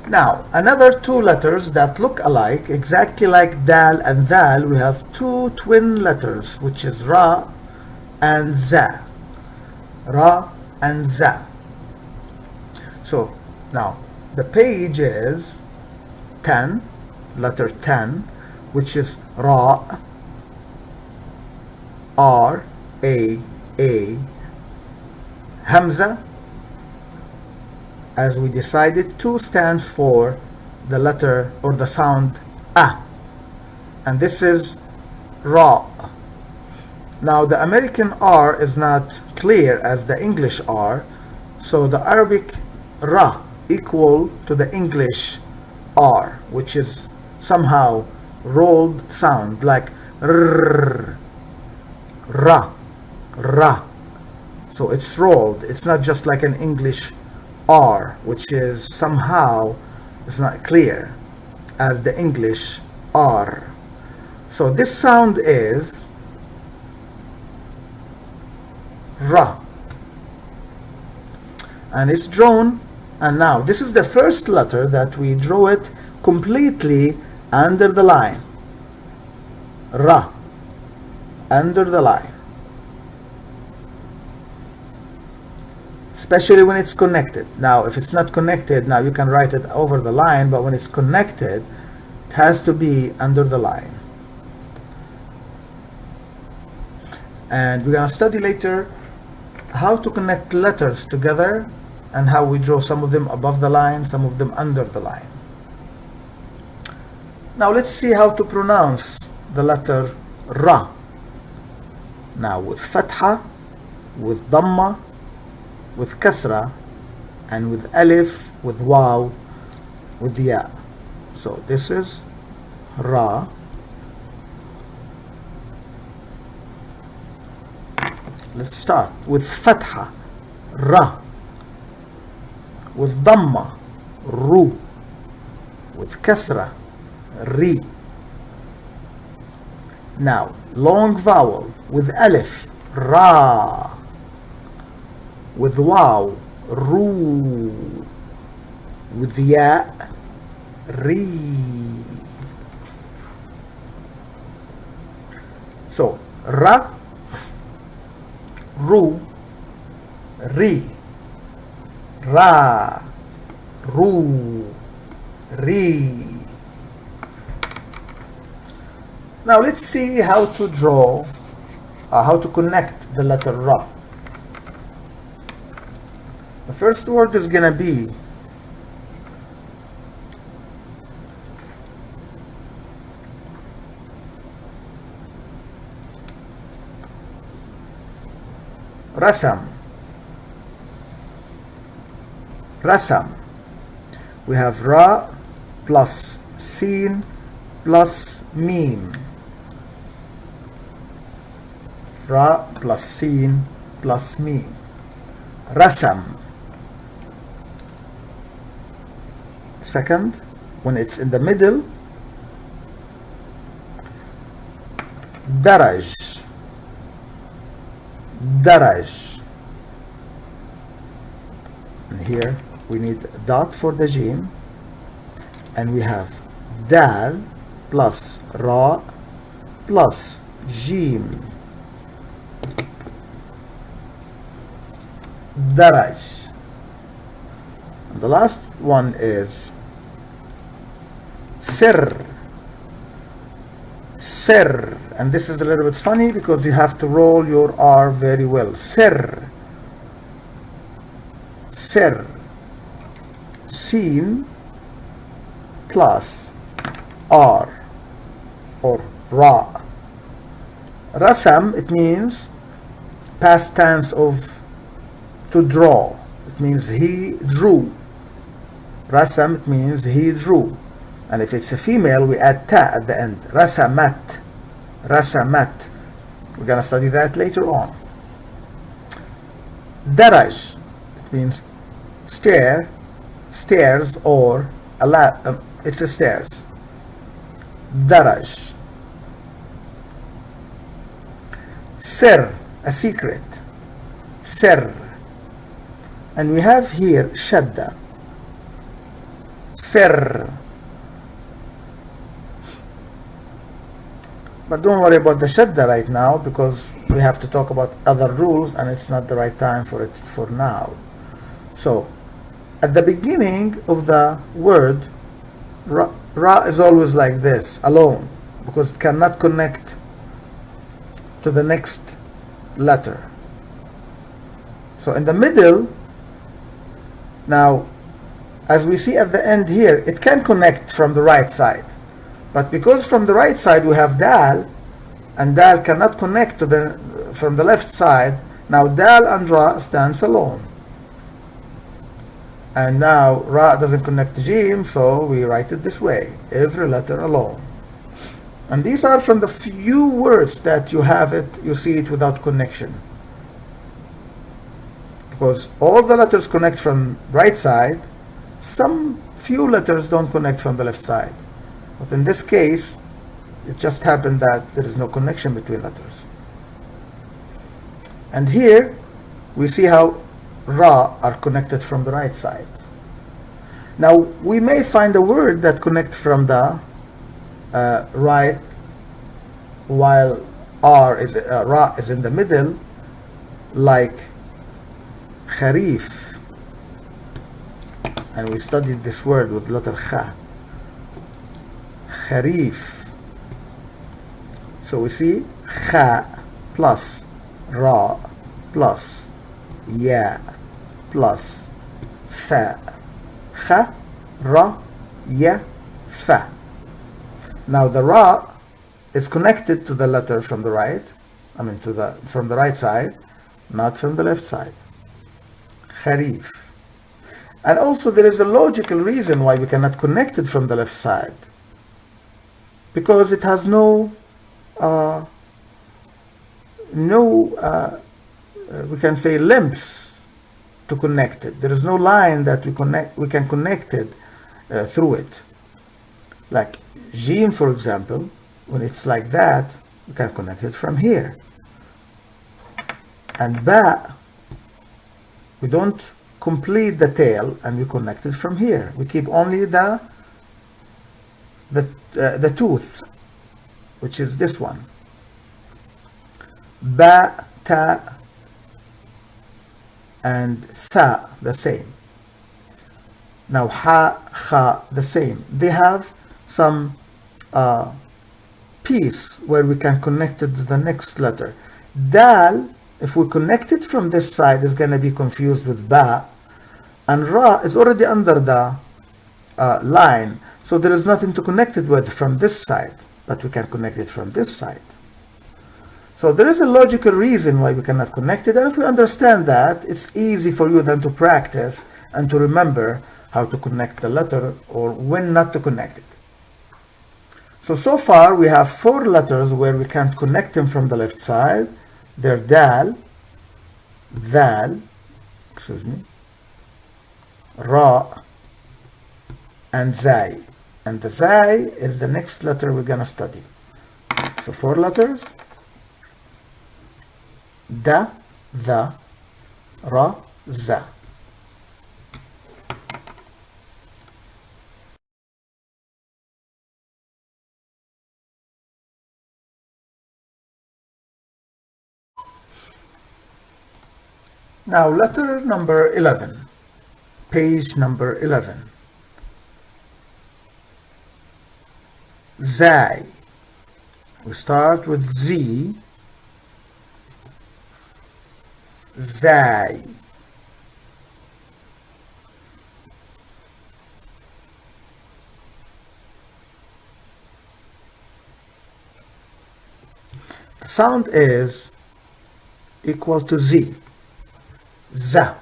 Now, another two letters that look alike, exactly like dal and dal, we have two twin letters, which is ra and za. Ra and za. So, now, the page is 10, letter 10, which is ra, r, a, hamza. As we decided, 2 stands for the letter or the sound a, and this is ra. Now the American R is not clear as the English R, so the Arabic ra equal to the English R, which is somehow rolled sound like r, ra, ra. So it's rolled. It's not just like an English R, which is somehow it's not clear as the English R. So this sound is ra, and it's drawn. And now this is the first letter that we draw it completely under the line. Ra, under the line. Especially when it's connected. Now if it's not connected, now you can write it over the line, but when it's connected, it has to be under the line. And we're going to study later how to connect letters together and how we draw some of them above the line, some of them under the line. Now let's see how to pronounce the letter Ra. Now with Fatha, with Dhamma, with Kasra, and with Alif, with Waw, with Ya. So this is Ra. Let's start with Fatha, Ra, with Dhamma, Ru, with Kasra, Ri. Now long vowel with Alif, Ra, with Waw, Ru, with Ya, Ri. So Ra, Ru, Ri, Ra, Ru, Ri. Now let's see how to draw, how to connect the letter Ra. The first word is gonna be Rasam. Rasam. We have Ra plus Sin plus Mim. Ra plus Sin plus Mim. Rasam. Second, when it's in the middle, Daraj. Daraj. And here we need a dot for the Jim, and we have Dal plus Ra plus Jim. Daraj. And the last one is Sir. Sir. And this is a little bit funny because you have to roll your R very well. Sir. Sir. Sin plus R or Ra. Rasam, it means past tense of to draw. It means he drew. Rasam, it means he drew. And if it's a female, we add ta at the end. Rasamat. Rasamat. We're going to study that later on. Daraj. It means stair, stairs, or it's a stairs. Daraj. Sir, a secret. Sir. And we have here shadda. Sir. But don't worry about the shadda right now because we have to talk about other rules and it's not the right time for it for now. So, at the beginning of the word, ra is always like this, alone, because it cannot connect to the next letter. So in the middle, now, as we see at the end here, it can connect from the right side. But because from the right side we have dal, and dal cannot connect to from the left side, now dal and ra stands alone. And now ra doesn't connect to jim, so we write it this way, every letter alone. And these are from the few words that you see it without connection. Because all the letters connect from right side, some few letters don't connect from the left side. But in this case, it just happened that there is no connection between letters. And here, we see how ra are connected from the right side. Now, we may find a word that connects from the right, while ra is in the middle, like kharif. And we studied this word with letter kha. Kharif. So we see kha plus ra plus ya plus fa. Kha, ra, ya, fa. Now the ra is connected to the letter from the right, from the right side, not from the left side. Kharif. And also there is a logical reason why we cannot connect it from the left side. Because it has we can say limbs to connect it. There is no line that we can connect it through it. Like jim, for example, when it's like that, we can connect it from here. And ba, we don't complete the tail and we connect it from here. We keep only the tooth, which is this one. Ba, ta, and tha, the same. Now ha, kha, the same. They have some piece where we can connect it to the next letter. Dal, if we connect it from this side, is going to be confused with ba, and ra is already under the line, so there is nothing to connect it with from this side, but we can connect it from this side. So there is a logical reason why we cannot connect it, and if we understand that, it's easy for you then to practice and to remember how to connect the letter or when not to connect it. So far we have 4 letters where we can't connect them from the left side. They're dal, dhal, ra, and zaay. And the zaay is the next letter we're gonna study. So 4 letters. Da, dha, ra, za. Now letter number 11, page number 11. Zaay. We start with Z. Zaay. The sound is equal to Z. Za.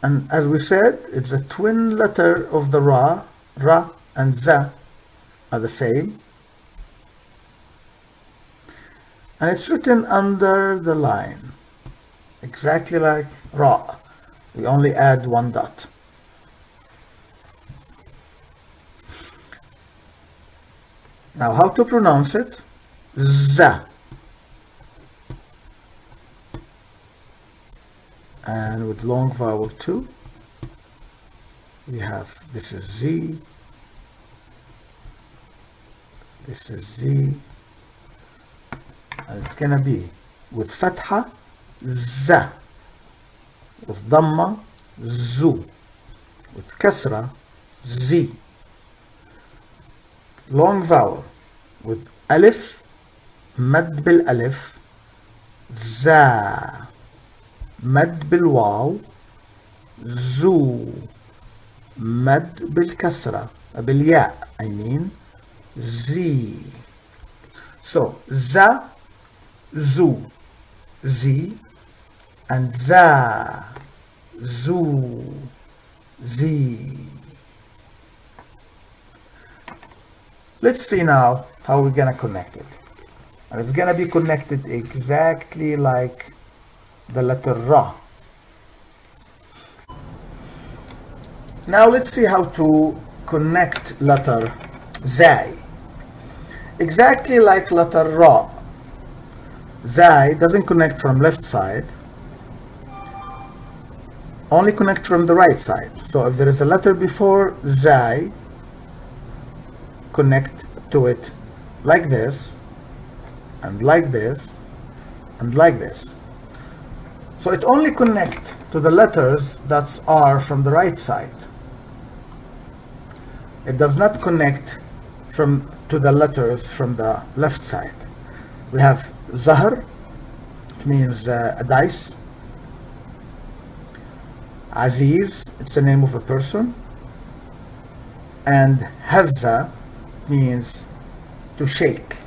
And as we said, it's a twin letter of the ra. Ra and za are the same. And it's written under the line, exactly like ra. We only add 1 dot. Now how to pronounce it? Za. And with long vowel too. we have, this is Z, this is Z, and it's gonna be with fatha, Z, with dhamma, Zu, with kasra, Z. Long vowel with alif, mad bil alif, za, mad bil waw, zu, mad bil kasra, bil ya, I mean, z. So, za, zu, z, and za, zu, z. Let's see now how we're gonna connect it. And it's gonna be connected exactly like the letter Ra. Now let's see how to connect letter Zaay. Exactly like letter Ra. Zaay doesn't connect from left side, only connect from the right side. So if there is a letter before Zaay, connect to it like this, and like this, and like this. So it only connect to the letters that are from the right side. It does not connect to the letters from the left side. We have Zahr, it means a dice. Aziz, it's the name of a person. And Hazza means to shake.